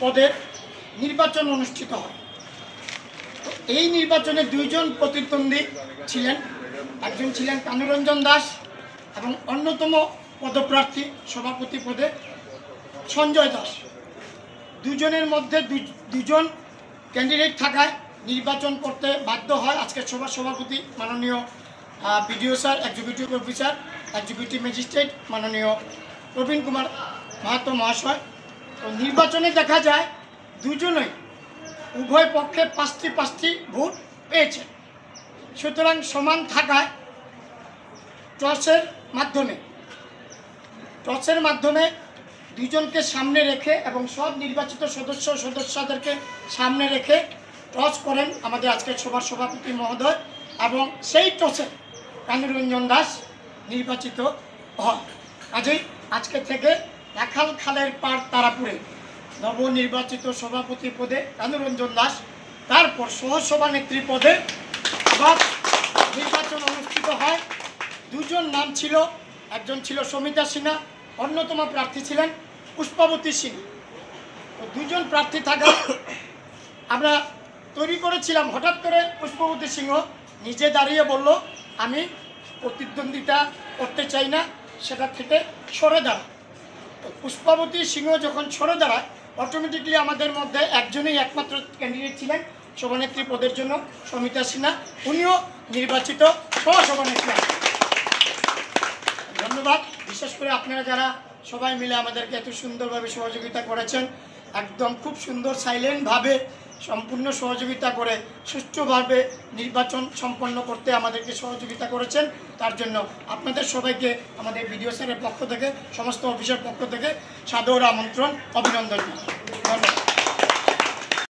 পদের নির্বাচন অনুষ্ঠিত হয়। তো এই নির্বাচনে দুইজন প্রতিদ্বন্দ্বী ছিলেন, একজন ছিলেন কানুরঞ্জন দাস এবং অন্যতম পদপ্রার্থী সভাপতি পদে সঞ্জয় দাস। দুজনের মধ্যে দুজন ক্যান্ডিডেট থাকায় নির্বাচন করতে বাধ্য হয় আজকের সভার সভাপতি মাননীয় BDO sir, executive officer, executive magistrate মাননীয় প্রবীণ কুমার মাহাতো মহাশয়। তো নির্বাচনে দেখা যায় দুজনেই উভয় পক্ষে 5টি ভোট পেয়েছে। সুতরাং সমান থাকায় টসের মাধ্যমে দুজনকে সামনে রেখে এবং সব নির্বাচিত সদস্যদেরকে সামনে রেখে টস করেন আমাদের আজকের সভার সভাপতি মহোদয় এবং সেই টসে কানুরঞ্জন দাস নির্বাচিত হয়। কাজেই আজকে থেকে রাখাল খালের পাড় তারাপুরে নবনির্বাচিত সভাপতি পদে কানুরঞ্জন দাস, তারপর সহসভানেত্রী পদে নির্বাচন অনুষ্ঠিত হয়। দুজন নাম ছিল, একজন ছিল সমিতা সিনহা, অন্যতম প্রার্থী ছিলেন পুষ্পাবতী সিং। তো দুজন প্রার্থী থাকা আমরা তৈরি করেছিলাম। হঠাৎ করে পুষ্পাবতী সিংহ নিজে দাঁড়িয়ে বলল, আমি প্রতিদ্বন্দ্বিতা করতে চাই না, সেটা থেকে সরে দাঁড়ায়। তো পুষ্পাবতী সিংহ যখন সরে দাঁড়ায়, অটোমেটিকলি আমাদের মধ্যে একজনই একমাত্র ক্যান্ডিডেট ছিলেন সভানেত্রী পদের জন্য, সমিতা সিনহা, উনিও নির্বাচিত সহসভানেত্রী। ধন্যবাদ। বিশেষ করে আপনারা যারা সবাই মিলে আমাদেরকে এত সুন্দরভাবে সহযোগিতা করেছেন, একদম খুব সুন্দর সাইলেন্টভাবে সম্পূর্ণ সহযোগিতা করে সুষ্ঠুভাবে নির্বাচন সম্পন্ন করতে আমাদেরকে সহযোগিতা করেছেন, তার জন্য আপনাদের সবাইকে আমাদের বিডিও স্যারের পক্ষ থেকে, সমস্ত অফিসের পক্ষ থেকে সাদর আমন্ত্রণ, অভিনন্দন। ধন্যবাদ।